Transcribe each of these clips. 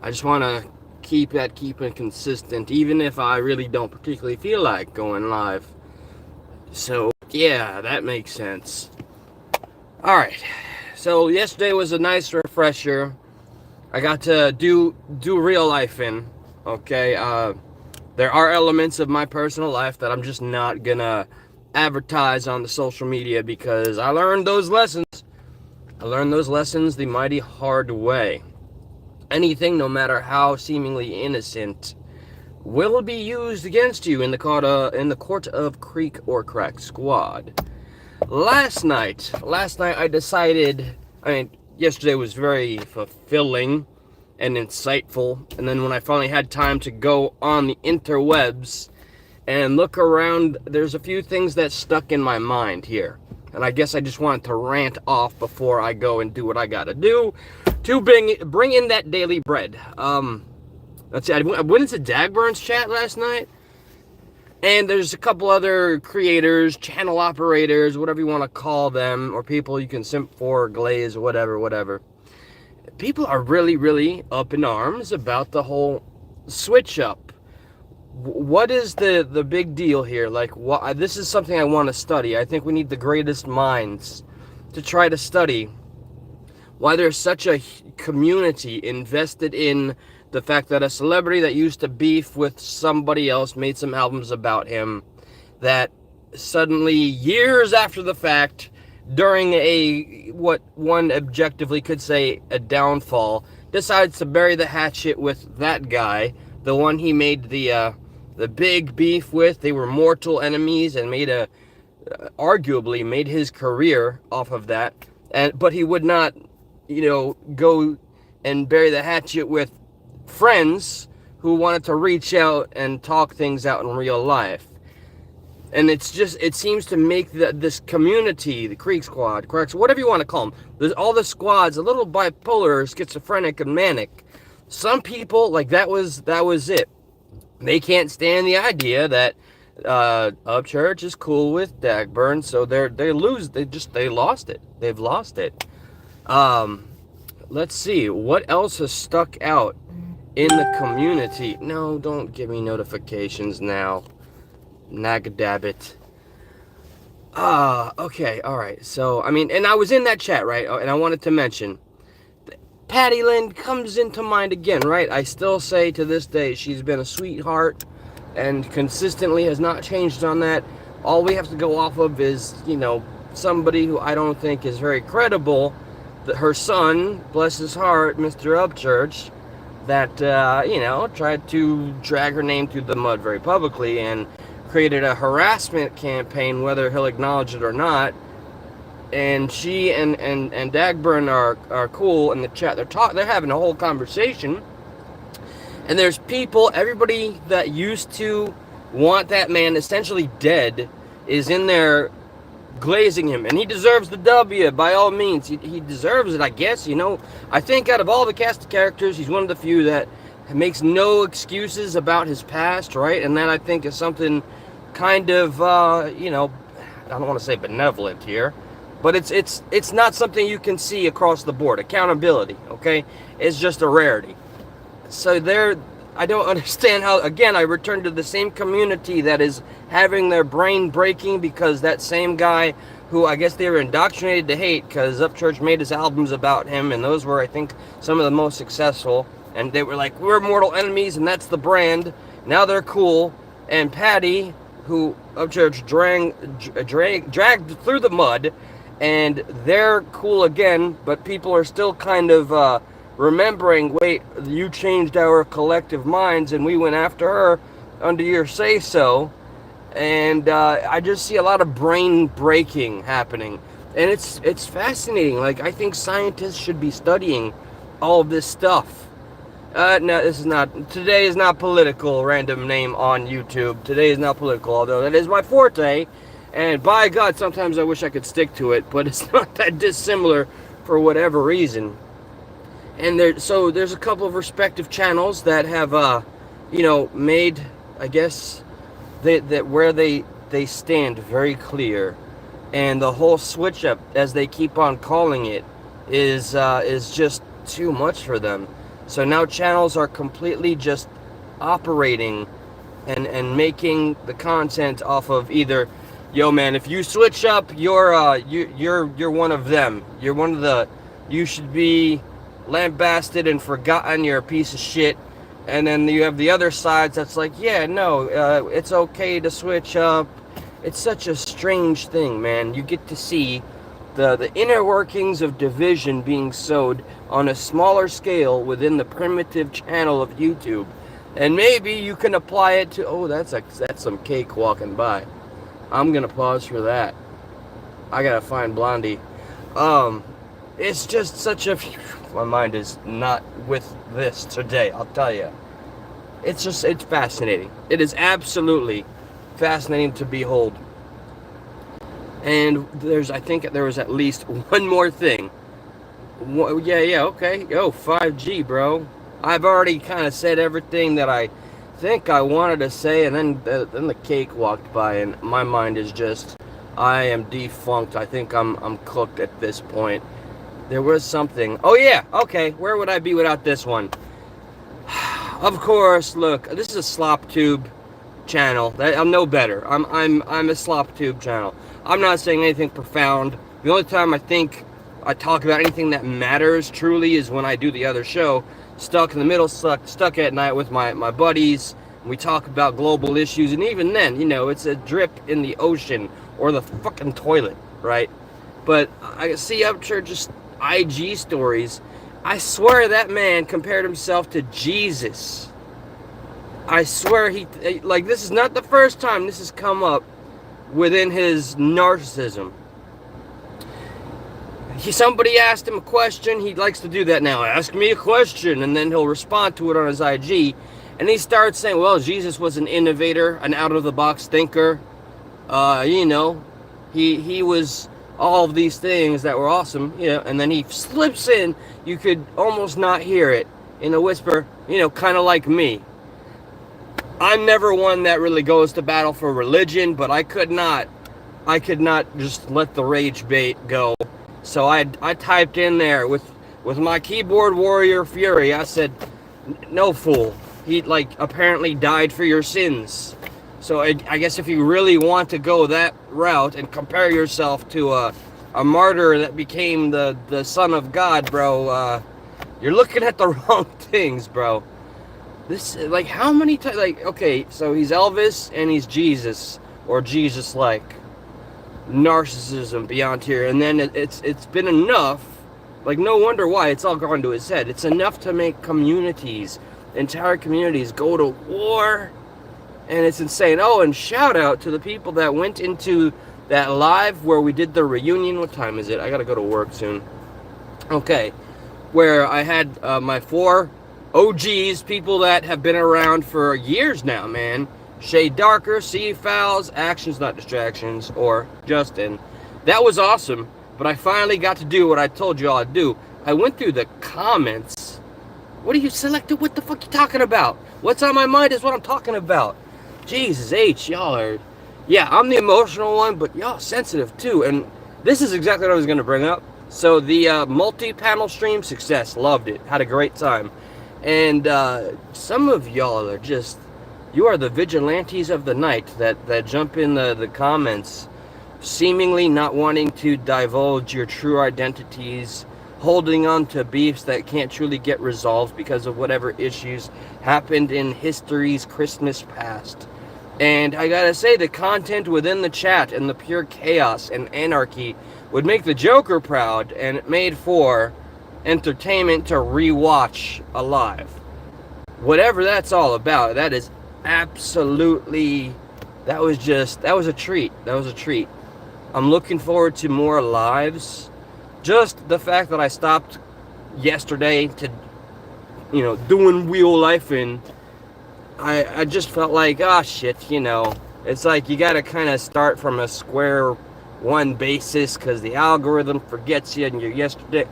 I just want to keep it consistent, even if I really don't particularly feel like going live. So yeah, that makes sense. All right. So yesterday was a nice refresher. I got to do real life in. Okay. There are elements of my personal life that I'm just not gonna advertise on the social media because I learned those lessons. I learned those lessons the mighty hard way. Anything, no matter how seemingly innocent, will be used against you in the court of Creek or Cracksquad. Last night I decided. I mean, yesterday was very fulfilling and insightful, and then when I finally had time to go on the interwebs and look around, there's a few things that stuck in my mind here. And I guess I just wanted to rant off before I go and do what I gotta do to bring in that daily bread. Let's see, I went into Dagburn's chat last night, and there's a couple other creators, channel operators, whatever you want to call them, or people you can simp for, glaze, whatever. People are really, really up in arms about the whole switch up. What is the big deal here? Like, this is something I want to study. I think we need the greatest minds to try to study why there's such a community invested in the fact that a celebrity that used to beef with somebody else made some albums about him, that suddenly, years after the fact, during what one objectively could say a downfall, decides to bury the hatchet with that guy, the one he made the big beef with. They were mortal enemies and arguably made his career off of that. But he would not, go and bury the hatchet with friends who wanted to reach out and talk things out in real life. And it seems to make this community, the Creeksquad, Cracks, whatever you want to call them, all the squads, a little bipolar, schizophrenic, and manic. Some people, like, that was it. They can't stand the idea that Upchurch is cool with Dagburn, so they lost it. They've lost it. Let's see, what else has stuck out in the community? No, don't give me notifications now. Nagadabbit. Okay, alright. So, I mean, and I was in that chat, right? And I wanted to mention, Patty Lynn comes into mind again, right? I still say to this day, she's been a sweetheart and consistently has not changed on that. All we have to go off of is, somebody who I don't think is very credible, that her son, bless his heart, Mr. Upchurch, that, tried to drag her name through the mud very publicly and created a harassment campaign, whether he'll acknowledge it or not. And she and Dagburn are cool in the chat. They're having a whole conversation. And there's everybody that used to want that man essentially dead is in there glazing him. And he deserves the W, by all means. He deserves it, I guess. I think out of all the cast of characters, he's one of the few that makes no excuses about his past, right? And that, I think, is something kind of, I don't want to say benevolent here, but it's not something you can see across the board. Accountability, okay? It's just a rarity. So I don't understand how, again, I return to the same community that is having their brain breaking because that same guy who I guess they were indoctrinated to hate because Upchurch made his albums about him, and those were, I think, some of the most successful. And they were like, we're mortal enemies, and that's the brand. Now they're cool. And Patty, who Upchurch dragged through the mud, and they're cool again, but people are still kind of remembering, wait, you changed our collective minds, and we went after her under your say-so. And I just see a lot of brain breaking happening. And it's fascinating. Like, I think scientists should be studying all of this stuff. No, today is not political, random name on YouTube. Today is not political, although that is my forte. And by God, sometimes I wish I could stick to it, but it's not that dissimilar for whatever reason. And there's a couple of respective channels that have, made, I guess, that where they stand very clear. And the whole switch up, as they keep on calling it, is just too much for them. So now channels are completely just operating and making the content off of either, yo man, if you switch up, you're one of them. You're one of the, you should be lambasted and forgotten. You're a piece of shit. And then you have the other sides that's like, yeah, no, it's okay to switch up. It's such a strange thing, man. You get to see the inner workings of division being sowed on a smaller scale within the primitive channel of YouTube. And maybe you can apply it to, oh, that's some cake walking by. I'm gonna pause for that. I gotta find Blondie. It's just such a, my mind is not with this today, I'll tell you. It's fascinating. It is absolutely fascinating to behold. And I think there was at least one more thing. Yeah, okay. Yo, 5G, bro. I've already kind of said everything that I think I wanted to say, and then the cake walked by, and my mind is just, I am defunct. I think I'm cooked at this point. There was something. Oh yeah, okay. Where would I be without this one? Of course, look. This is a slop tube channel. I'm no better. I'm a slop tube channel. I'm not saying anything profound. The only time I think I talk about anything that matters truly is when I do the other show, Stuck in the Middle, stuck at night with my buddies. We talk about global issues, and even then, you know, it's a drip in the ocean or the fucking toilet, right? But I see up to just IG stories. I swear that man compared himself to Jesus. I swear like, this is not the first time this has come up within his narcissism. Somebody asked him a question. He likes to do that now. Ask me a question, and then he'll respond to it on his IG. And he starts saying, well, Jesus was an innovator, an out-of-the-box thinker. You know, he was all of these things that were awesome, you know, and then he slips in, you could almost not hear it, in a whisper, you know, kind of like me. I'm never one that really goes to battle for religion, but I could not just let the rage bait go. So I typed in there with my keyboard warrior fury. I said, no fool, he like apparently died for your sins. So I guess if you really want to go that route and compare yourself to a martyr that became the son of God, bro, you're looking at the wrong things, bro. This, like, how many times, like, okay, so he's Elvis and he's Jesus, or Jesus-like. Narcissism beyond here, and then it's been enough, like, no wonder why it's all gone to his head. It's enough to make communities, entire communities, go to war, and it's insane. Oh, and shout out to the people that went into that live where we did the reunion. What time is it? I gotta go to work soon. Okay, where I had my 4 OGs, people that have been around for years now, man. Shade Darker, Sea Fowls, Actions Not Distractions, or Justin. That was awesome, but I finally got to do what I told you all I'd do. I went through the comments. What are you selected? What the fuck you talking about? What's on my mind is what I'm talking about. Jesus H, y'all are... Yeah, I'm the emotional one, but y'all sensitive too. And this is exactly what I was going to bring up. So the multi-panel stream, success. Loved it. Had a great time. And some of y'all are just... You are the vigilantes of the night that jump in the comments, seemingly not wanting to divulge your true identities, holding on to beefs that can't truly get resolved because of whatever issues happened in history's Christmas past. And I gotta say, the content within the chat and the pure chaos and anarchy would make the Joker proud, and it made for entertainment to rewatch alive. Whatever that's all about, that is absolutely, that was a treat. That was a treat. I'm looking forward to more lives. Just the fact that I stopped yesterday to, you know, doing real life, and I just felt like, ah, shit, you know, it's like you gotta kind of start from a square one basis because the algorithm forgets you and you're yesterday.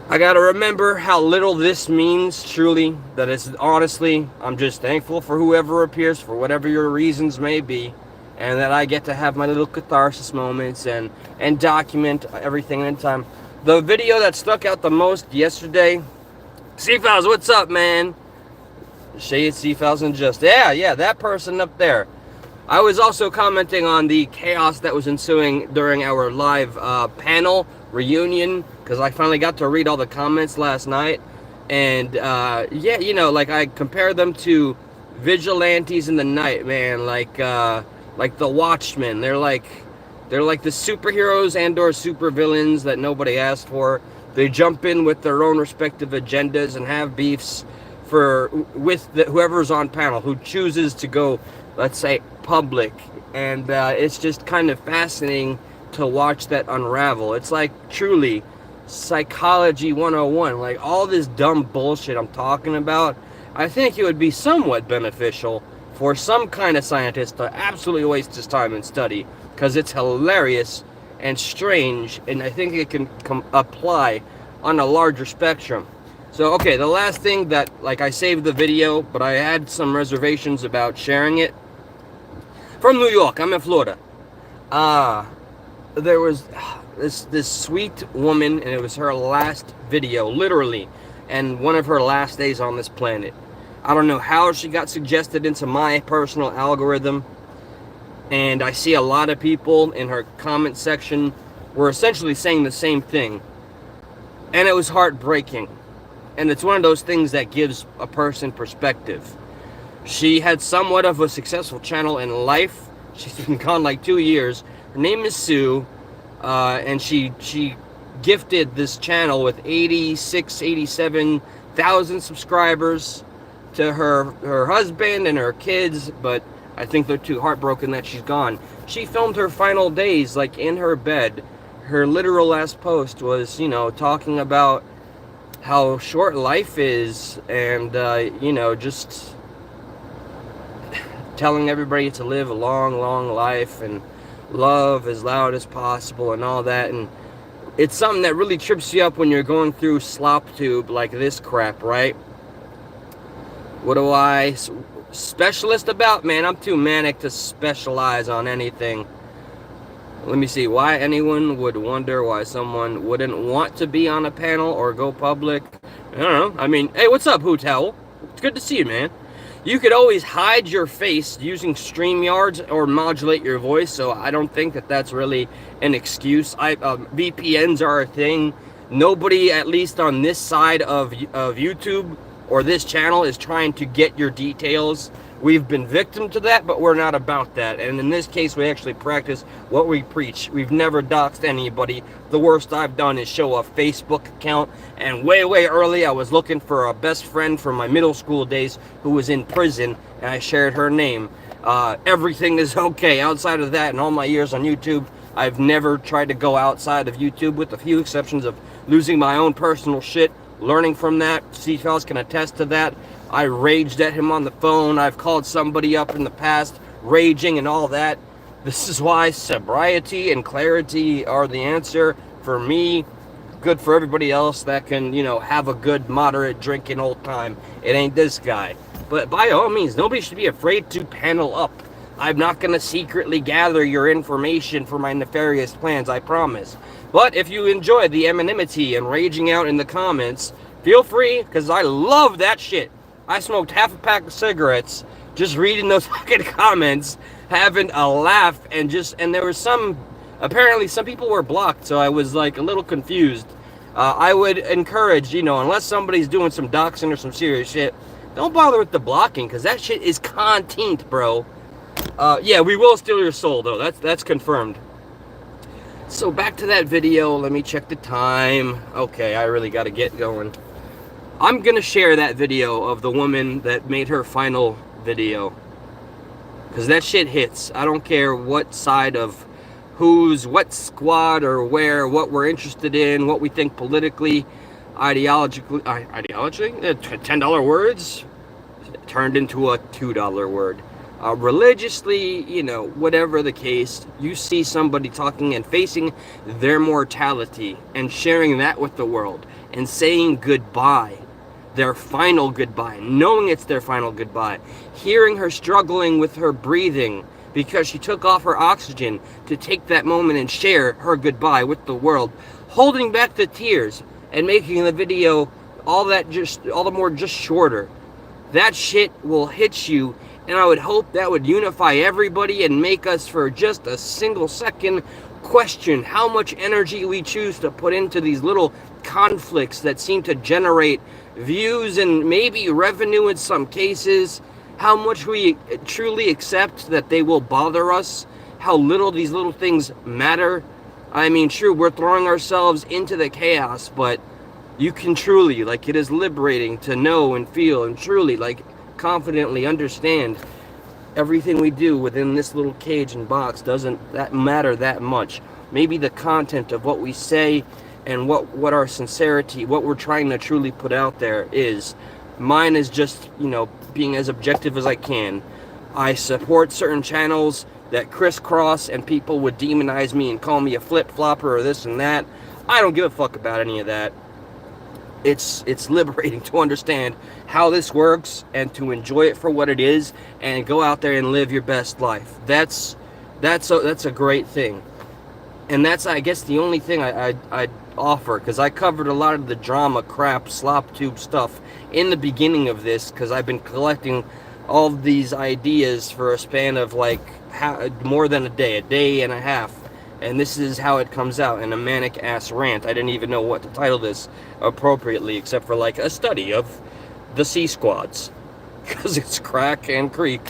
I gotta remember how little this means, truly, that it's honestly, I'm just thankful for whoever appears, for whatever your reasons may be, and that I get to have my little catharsis moments and document everything in time. The video that stuck out the most yesterday C-Files, what's up, man? Shade C-Files and just, yeah, that person up there. I was also commenting on the chaos that was ensuing during our live panel reunion, because I finally got to read all the comments last night. And yeah, you know, like I compare them to vigilantes in the night, man. Like the Watchmen. They're like the superheroes and or supervillains that nobody asked for. They jump in with their own respective agendas and have beefs with whoever's on panel who chooses to go, let's say, public. And it's just kind of fascinating to watch that unravel. It's like truly psychology 101. Like all this dumb bullshit I'm talking about, I think it would be somewhat beneficial for some kind of scientist to absolutely waste his time and study, because it's hilarious and strange, and I think it can apply on a larger spectrum. So, okay, the last thing that, like, I saved the video, but I had some reservations about sharing it. From New York, I'm in Florida. There was this sweet woman, and it was her last video, literally, and one of her last days on this planet. I don't know how she got suggested into my personal algorithm, and I see a lot of people in her comment section were essentially saying the same thing, and it was heartbreaking. And it's one of those things that gives a person perspective. She had somewhat of a successful channel in life. She's been gone like 2 years. Her name is Sue, and she gifted this channel with 87,000 subscribers to her husband and her kids, but I think they're too heartbroken that she's gone. She filmed her final days like in her bed. Her literal last post was, you know, talking about how short life is, and you know, just telling everybody to live a long life and love as loud as possible and all that. And it's something that really trips you up when you're going through slop tube like this crap, right? What do I specialist about? Man, I'm too manic to specialize on anything. Let me see. Why anyone would wonder why someone wouldn't want to be on a panel or go public. I don't know. I mean, hey, what's up, Hoot Owl? It's good to see you, man. You could always hide your face using StreamYards or modulate your voice, so I don't think that that's really an excuse. VPNs are a thing. Nobody, at least on this side of YouTube or this channel, is trying to get your details. We've been victim to that, but we're not about that. And in this case, we actually practice what we preach. We've never doxed anybody. The worst I've done is show a Facebook account. And way early, I was looking for a best friend from my middle school days who was in prison, and I shared her name. Everything is okay. Outside of that, in all my years on YouTube, I've never tried to go outside of YouTube, with a few exceptions of losing my own personal shit, learning from that. C-Files can attest to that. I raged at him on the phone. I've called somebody up in the past, raging and all that. This is why sobriety and clarity are the answer for me. Good for everybody else that can, you know, have a good, moderate drinking old time. It ain't this guy. But by all means, nobody should be afraid to panel up. I'm not going to secretly gather your information for my nefarious plans, I promise. But if you enjoy the anonymity and raging out in the comments, feel free, because I love that shit. I smoked half a pack of cigarettes just reading those fucking comments, having a laugh, and there was apparently some people were blocked, so I was like a little confused. I would encourage, you know, unless somebody's doing some doxing or some serious shit, don't bother with the blocking, because that shit is content, bro. Yeah, we will steal your soul, though. That's confirmed. So back to that video. Let me check the time. Okay, I really got to get going. I'm going to share that video of the woman that made her final video, because that shit hits. I don't care what side of what squad or where, what we're interested in, what we think politically, ideology, $10 words turned into a $2 word. Religiously, you know, whatever the case, you see somebody talking and facing their mortality and sharing that with the world and saying goodbye, their final goodbye, knowing it's their final goodbye, hearing her struggling with her breathing because she took off her oxygen to take that moment and share her goodbye with the world, holding back the tears and making the video all the more just shorter. That shit will hit you, and I would hope that would unify everybody and make us for just a single second question how much energy we choose to put into these little conflicts that seem to generate views and maybe revenue in some cases, how much we truly accept that they will bother us, how little these little things matter. I mean, true, we're throwing ourselves into the chaos, but you can truly, like, it is liberating to know and feel and truly, like, confidently understand everything we do within this little cage and box doesn't that matter that much. Maybe the content of what we say and what our sincerity, what we're trying to truly put out there is. Mine is just, you know, being as objective as I can. I support certain channels that crisscross and people would demonize me and call me a flip-flopper or this and that. I don't give a fuck about any of that. It's liberating to understand how this works and to enjoy it for what it is and go out there and live your best life. That's a great thing. And that's, I guess, the only thing I'd offer, because I covered a lot of the drama, crap, slop tube stuff in the beginning of this, because I've been collecting all of these ideas for a span of like more than a day and a half. And this is how it comes out in a manic ass rant. I didn't even know what to title this appropriately, except for like a study of the C squads, because it's crack and creek,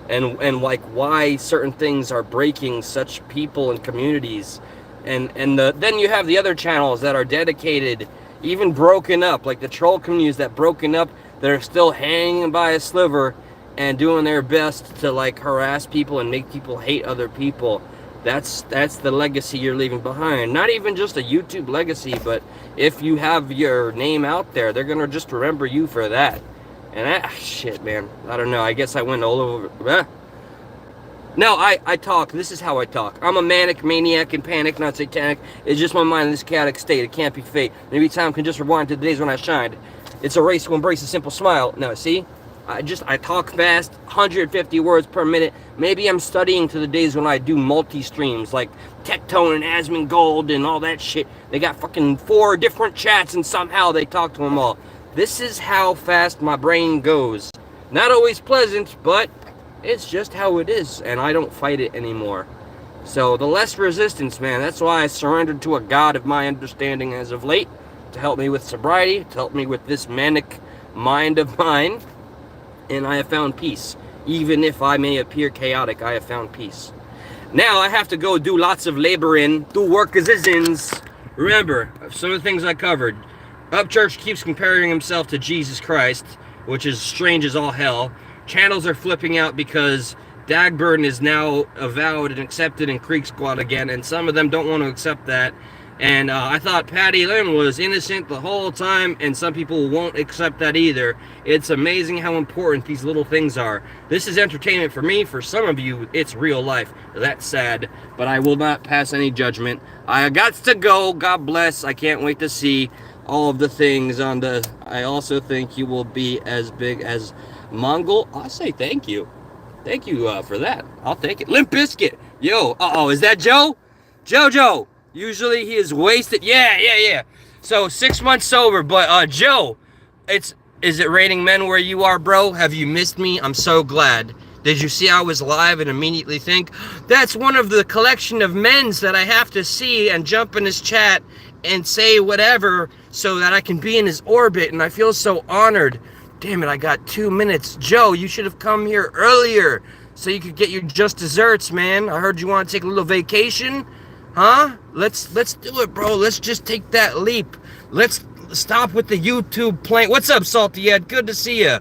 and like why certain things are breaking such people and communities, and then you have the other channels that are dedicated, even broken up, like the troll communities that broken up, that are still hanging by a sliver and doing their best to like harass people and make people hate other people. That's the legacy you're leaving behind. Not even just a YouTube legacy, but if you have your name out there, they're gonna just remember you for that. And that shit, man, I don't know. I guess I went all over. No, I talk. This is how I talk. I'm a manic, maniac, and panic, not satanic. It's just my mind in this chaotic state. It can't be fate. Maybe time can just rewind to the days when I shined. It's a race to embrace a simple smile. No, see? I talk fast, 150 words per minute. Maybe I'm studying to the days when I do multi-streams, like Tectone and Asmongold and all that shit. They got fucking 4 different chats and somehow they talk to them all. This is how fast my brain goes. Not always pleasant, but it's just how it is, and I don't fight it anymore. So the less resistance, man. That's why I surrendered to a god of my understanding as of late, to help me with sobriety, to help me with this manic mind of mine. And I have found peace. Even if I may appear chaotic, I have found peace. Now I have to go do lots of laboring, do work as is. Remember, some of the things I covered. Upchurch keeps comparing himself to Jesus Christ, which is strange as all hell. Channels are flipping out because Dagburn is now avowed and accepted in Creeksquad again, and some of them don't want to accept that. And I thought Patty Lynn was innocent the whole time, and some people won't accept that either. It's amazing how important these little things are. This is entertainment for me. For some of you, it's real life. That's sad, but I will not pass any judgment. I got to go. God bless. I can't wait to see all of the things on the... I also think you will be as big as Mongol. I say thank you. Thank you for that. I'll take it. Limp Biscuit. Yo, is that Joe? Jojo. Usually he is wasted. Yeah. So 6 months sober, but Joe, is it raining men where you are, bro? Have you missed me? I'm so glad. Did you see I was live and immediately think, that's one of the collection of men's that I have to see and jump in his chat and say whatever so that I can be in his orbit, and I feel so honored. Damn it, I got 2 minutes. Joe, you should have come here earlier so you could get your just desserts, man. I heard you want to take a little vacation. Huh? Let's do it, bro. Let's just take that leap. Let's stop with the YouTube playing. What's up, Salty Ed? Good to see you.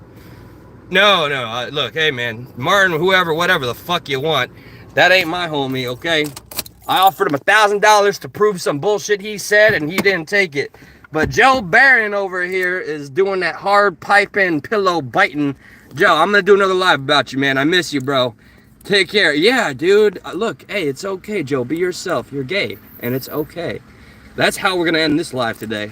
No. Look, hey, man. Martin, whoever, whatever the fuck you want. That ain't my homie, okay? I offered him $1,000 to prove some bullshit he said, and he didn't take it. But Joe Barron over here is doing that hard piping, pillow biting. Joe, I'm going to do another live about you, man. I miss you, bro. Take care. Yeah, dude. Look, hey, it's okay, Joe. Be yourself. You're gay, and it's okay. That's how we're going to end this live today.